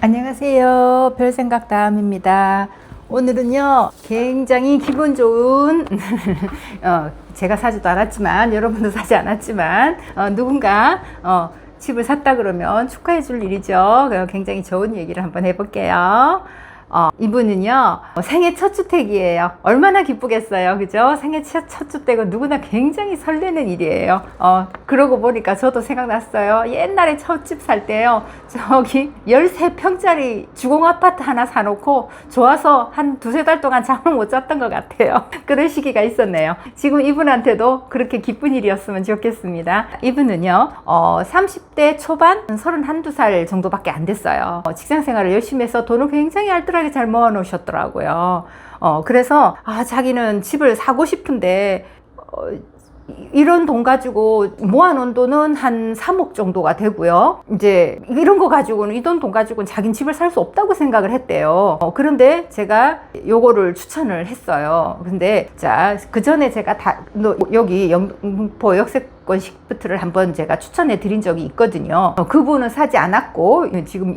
안녕하세요. 별생각 다음입니다. 오늘은요 굉장히 기분 좋은 제가 사지도 않았지만 여러분도 사지 않았지만 누군가 집을 샀다 그러면 축하해 줄 일이죠. 굉장히 좋은 얘기를 한번 해볼게요. 이분은요 생애 첫 주택이에요. 얼마나 기쁘겠어요, 그죠? 생애 첫 주택은 누구나 굉장히 설레는 일이에요. 그러고 보니까 저도 생각났어요. 옛날에 첫 집 살 때요, 저기 13평짜리 주공 아파트 하나 사놓고 좋아서 한 두세 달 동안 잠을 못 잤던 것 같아요. 그런 시기가 있었네요. 지금 이분한테도 그렇게 기쁜 일이었으면 좋겠습니다. 이분은요 30대 초반 31~32살 정도밖에 안 됐어요. 직장 생활을 열심히 해서 돈을 굉장히 알뜰하게 잘 모아 놓으셨더라고요. 그래서 자기는 집을 사고 싶은데 이런 돈 가지고 모아놓은 돈은 한 3억 정도가 되고요. 이제 이런 거 가지고는, 이 돈 가지고는 자기는 집을 살 수 없다고 생각을 했대요. 그런데 제가 요거를 추천을 했어요. 근데 자, 그 전에 제가 여기 영등포 역세권 시프트를 한번 제가 추천해 드린 적이 있거든요. 그분은 사지 않았고 지금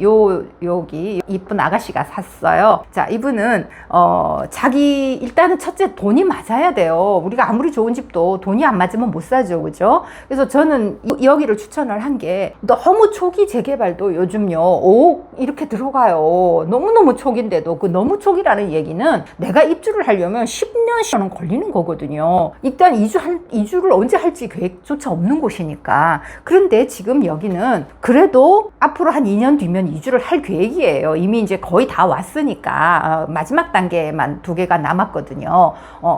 여기 이쁜 아가씨가 샀어요. 자, 이분은 자기 일단은 첫째 돈이 맞아야 돼요. 우리가 아무리 좋은 집도 돈이 안 맞으면 못 사죠, 그죠? 그래서 저는 여기를 추천을 한 게, 너무 초기 재개발도 요즘요 5억 이렇게 들어가요. 너무너무 초기인데도, 그 너무 초기라는 얘기는 내가 입주를 하려면 10년씩은 걸리는 거거든요. 일단 이주를 언제 할지 계획조차 없는 곳이니까. 그런데 지금 여기는 그래도 앞으로 한 2년 뒤면 이주를 할 계획이에요. 이미 이제 거의 다 왔으니까 마지막 단계만 2개가 남았거든요.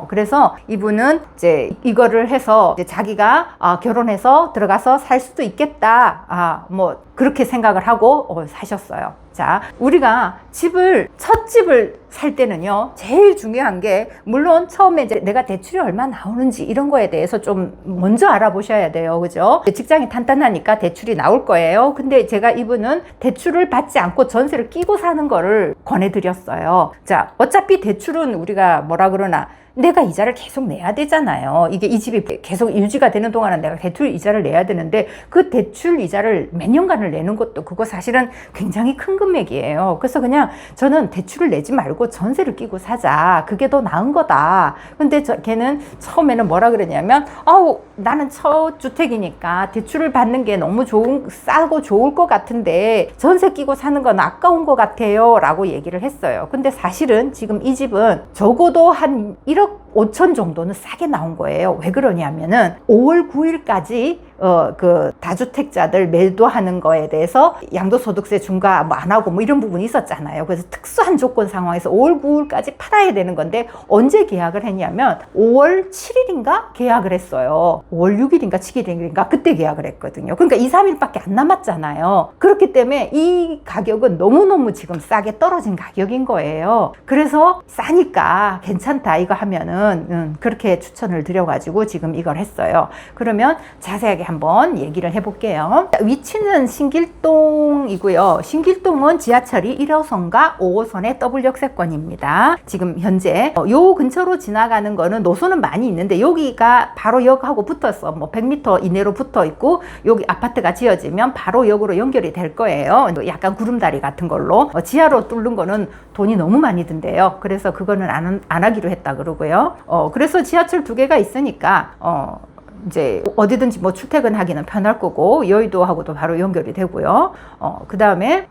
그래서 이분은 이제 이거를 해서 이제 자기가 결혼해서 들어가서 살 수도 있겠다, 뭐 그렇게 생각을 하고 사셨어요. 자, 우리가 첫 집을 살 때는요, 제일 중요한 게, 물론 처음에 이제 내가 대출이 얼마 나오는지 이런 거에 대해서 좀 먼저 알아보셔야 돼요, 그죠? 직장이 탄탄하니까 대출이 나올 거예요. 근데 제가 이분은 대출을 받지 않고 전세를 끼고 사는 거를 권해드렸어요. 자, 어차피 대출은 우리가 뭐라 그러나, 내가 이자를 계속 내야 되잖아요. 이 집이 계속 유지가 되는 동안은 내가 대출 이자를 내야 되는데, 그 대출 이자를 몇 년간을 내는 것도 그거 사실은 굉장히 큰 금액이에요. 그래서 그냥 저는 대출을 내지 말고 전세를 끼고 사자, 그게 더 나은 거다. 근데 걔는 처음에는 뭐라 그러냐면, 나는 첫 주택이니까 대출을 받는 게 너무 싸고 좋을 것 같은데 전세 끼고 사는 건 아까운 것 같아요 라고 얘기를 했어요. 근데 사실은 지금 이 집은 적어도 한 1억 5천 정도는 싸게 나온 거예요. 왜 그러냐면은 5월 9일까지 그 다주택자들 매도하는 거에 대해서 양도소득세 중과 뭐 안 하고 뭐 이런 부분이 있었잖아요. 그래서 특수한 조건 상황에서 5월 9일까지 팔아야 되는 건데, 언제 계약을 했냐면 5월 7일인가 계약을 했어요. 5월 6일인가 7일인가 그때 계약을 했거든요. 그러니까 2, 3일밖에 안 남았잖아요. 그렇기 때문에 이 가격은 너무너무 지금 싸게 떨어진 가격인 거예요. 그래서 싸니까 괜찮다 이거 하면은 그렇게 추천을 드려가지고 지금 이걸 했어요. 그러면 자세하게 한번 얘기를 해볼게요. 위치는 신길동이고요. 신길동은 지하철이 1호선과 5호선의 더블 역세권입니다. 지금 현재 요 근처로 지나가는 거는 노선은 많이 있는데, 여기가 바로 역하고 붙어서 뭐 100m 이내로 붙어 있고, 여기 아파트가 지어지면 바로 역으로 연결이 될 거예요. 약간 구름다리 같은 걸로. 지하로 뚫는 거는 돈이 너무 많이 든대요. 그래서 그거는 안 하기로 했다 그러고요. 그래서 지하철 2개가 있으니까 이제 어디든지 뭐 출퇴근하기는 편할 거고, 여의도하고도 바로 연결이 되고요. 그 다음에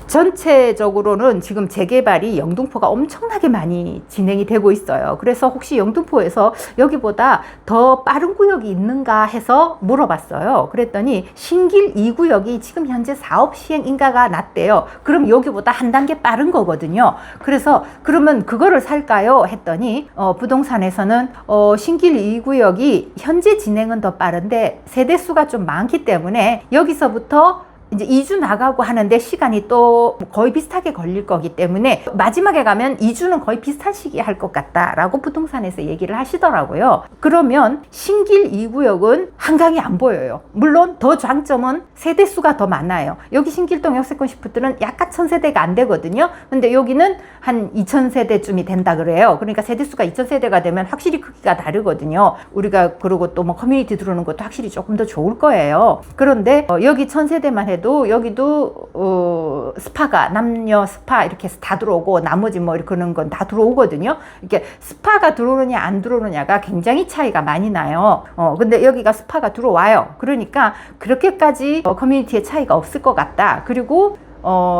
전체적으로는 지금 재개발이 영등포가 엄청나게 많이 진행이 되고 있어요. 그래서 혹시 영등포에서 여기보다 더 빠른 구역이 있는가 해서 물어봤어요. 그랬더니 신길 2구역이 지금 현재 사업 시행 인가가 났대요. 그럼 여기보다 한 단계 빠른 거거든요. 그래서 그러면 그거를 살까요? 했더니 부동산에서는 신길 2구역이 현재 진행은 더 빠른데 세대수가 좀 많기 때문에 여기서부터 이제 2주 나가고 하는데 시간이 또 거의 비슷하게 걸릴 거기 때문에 마지막에 가면 2주는 거의 비슷한 시기에 할 것 같다라고 부동산에서 얘기를 하시더라고요. 그러면 신길 2구역은 한강이 안 보여요. 물론 더 장점은 세대수가 더 많아요. 여기 신길동 역세권 시프트는 약간 1000세대가 안 되거든요. 근데 여기는 한 2000세대쯤이 된다 그래요. 그러니까 세대수가 2000세대가 되면 확실히 크기가 다르거든요. 우리가 그리고 또 뭐 커뮤니티 들어오는 것도 확실히 조금 더 좋을 거예요. 그런데 여기 1000세대만 해도 해도 여기도 스파가 남녀 스파 이렇게 해서 다 들어오고 나머지 뭐 그런 건 다 들어오거든요. 이렇게 스파가 들어오느냐 안 들어오느냐가 굉장히 차이가 많이 나요. 근데 여기가 스파가 들어와요. 그러니까 그렇게까지 커뮤니티에 차이가 없을 것 같다. 그리고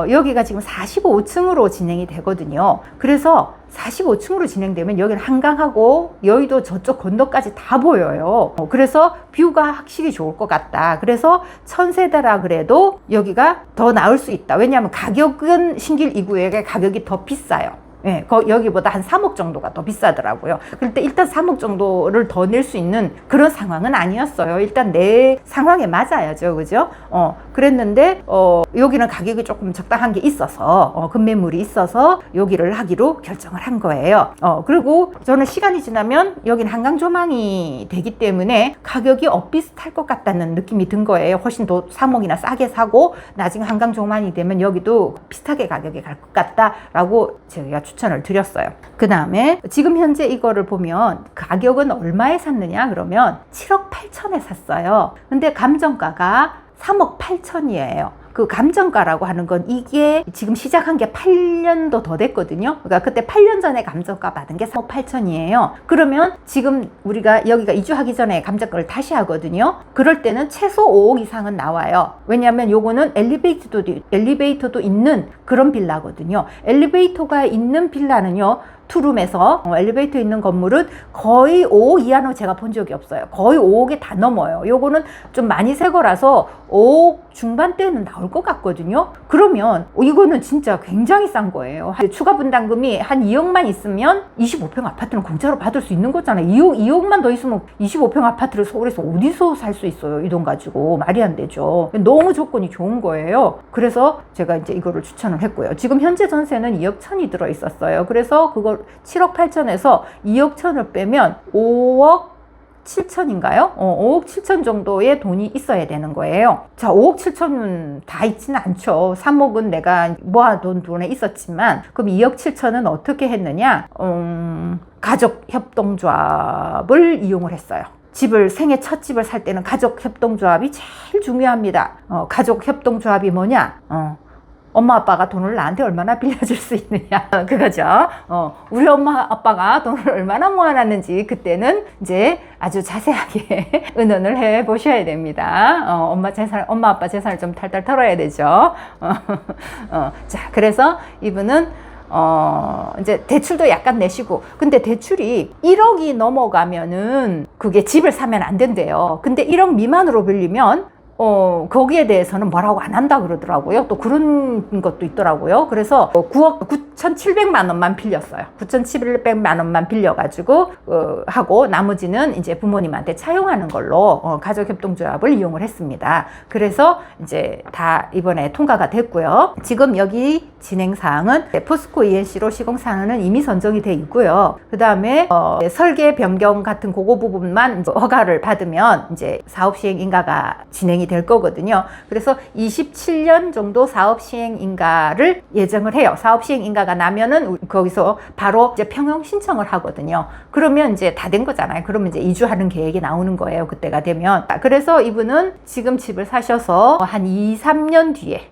여기가 지금 45층으로 진행이 되거든요. 그래서 45층으로 진행되면 여기는 한강하고 여의도 저쪽 건너까지 다 보여요. 그래서 뷰가 확실히 좋을 것 같다. 그래서 1000세대라 그래도 여기가 더 나을 수 있다. 왜냐하면 가격은 신길 2구역의 가격이 더 비싸요. 예, 여기보다 한 3억 정도가 더 비싸더라고요. 그런데 일단 3억 정도를 더 낼 수 있는 그런 상황은 아니었어요. 일단 내 상황에 맞아야죠. 그죠? 그랬는데, 여기는 가격이 조금 적당한 게 있어서, 급매물이 있어서 여기를 하기로 결정을 한 거예요. 그리고 저는 시간이 지나면 여기는 한강 조망이 되기 때문에 가격이 비슷할 것 같다는 느낌이 든 거예요. 훨씬 더 3억이나 싸게 사고, 나중에 한강 조망이 되면 여기도 비슷하게 가격이 갈 것 같다라고 제가 추천을 드렸어요. 그 다음에 지금 현재 이거를 보면 가격은 얼마에 샀느냐 그러면 7억 8천에 샀어요. 근데 감정가가 3억 8천이에요. 그 감정가라고 하는 건 이게 지금 시작한 게 8년도 더 됐거든요. 그러니까 그때 8년 전에 감정가 받은 게 3억 8천이에요. 그러면 지금 우리가 여기가 이주하기 전에 감정가를 다시 하거든요. 그럴 때는 최소 5억 이상은 나와요. 왜냐하면 요거는 엘리베이터도 있는 그런 빌라거든요. 엘리베이터가 있는 빌라는요. 투룸에서 엘리베이터 있는 건물은 거의 5억 이하는 제가 본 적이 없어요. 거의 5억에 다 넘어요. 요거는 좀 많이 새 거라서 5억 중반대는 나올 것 같거든요. 그러면 이거는 진짜 굉장히 싼 거예요. 추가 분담금이 한 2억만 있으면 25평 아파트는 공짜로 받을 수 있는 거잖아요. 2억만 더 있으면 25평 아파트를 서울에서 어디서 살 수 있어요. 이 돈 가지고. 말이 안 되죠. 너무 조건이 좋은 거예요. 그래서 제가 이제 이거를 추천을 했고요. 지금 현재 전세는 2억 1천이 들어 있었어요. 그래서 그걸 7억 8천에서 2억 1천을 빼면 5억 7천인가요? 5억 7천 정도의 돈이 있어야 되는 거예요. 자, 5억 7천은 다 있지는 않죠. 3억은 내가 모아둔 돈에 있었지만, 그럼 2억 7천은 어떻게 했느냐? 가족협동조합을 이용을 했어요. 생애 첫 집을 살 때는 가족협동조합이 제일 중요합니다. 가족협동조합이 뭐냐? 엄마 아빠가 돈을 나한테 얼마나 빌려줄 수 있느냐 그거죠. 우리 엄마 아빠가 돈을 얼마나 모아놨는지 그때는 이제 아주 자세하게 의논을 해 보셔야 됩니다. 엄마 아빠 재산을 좀 탈탈 털어야 되죠. 자, 그래서 이분은 이제 대출도 약간 내시고, 근데 대출이 1억이 넘어가면은 그게 집을 사면 안 된대요. 근데 1억 미만으로 빌리면 거기에 대해서는 뭐라고 안 한다 그러더라고요. 또 그런 것도 있더라고요. 그래서 9억 9,700만 원만 빌렸어요. 9,700만 원만 빌려가지고 하고 나머지는 이제 부모님한테 차용하는 걸로 가족협동조합을 이용을 했습니다. 그래서 이제 다 이번에 통과가 됐고요. 지금 여기 진행사항은 포스코 ENC로 시공사항은 이미 선정이 돼 있고요. 그 다음에 설계 변경 같은 그거 부분만 허가를 받으면 이제 사업 시행 인가가 진행이 될 거거든요. 그래서 27년 정도 사업 시행 인가를 예정을 해요. 사업 시행 인가가 나면은 거기서 바로 이제 평형 신청을 하거든요. 그러면 이제 다 된 거잖아요. 그러면 이제 이주하는 계획이 나오는 거예요. 그때가 되면. 그래서 이분은 지금 집을 사셔서 한 2, 3년 뒤에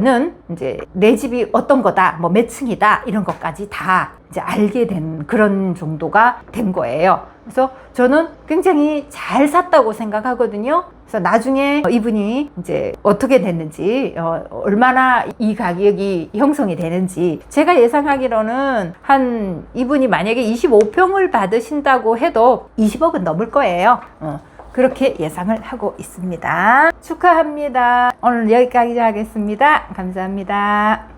는 이제 내 집이 어떤 거다, 뭐 몇 층이다 이런 것까지 다 이제 알게 된 그런 정도가 된 거예요. 그래서 저는 굉장히 잘 샀다고 생각하거든요. 그래서 나중에 이분이 이제 어떻게 됐는지, 얼마나 이 가격이 형성이 되는지, 제가 예상하기로는 한 이분이 만약에 25평을 받으신다고 해도 20억은 넘을 거예요. 그렇게 예상을 하고 있습니다. 축하합니다. 오늘 여기까지 하겠습니다. 감사합니다.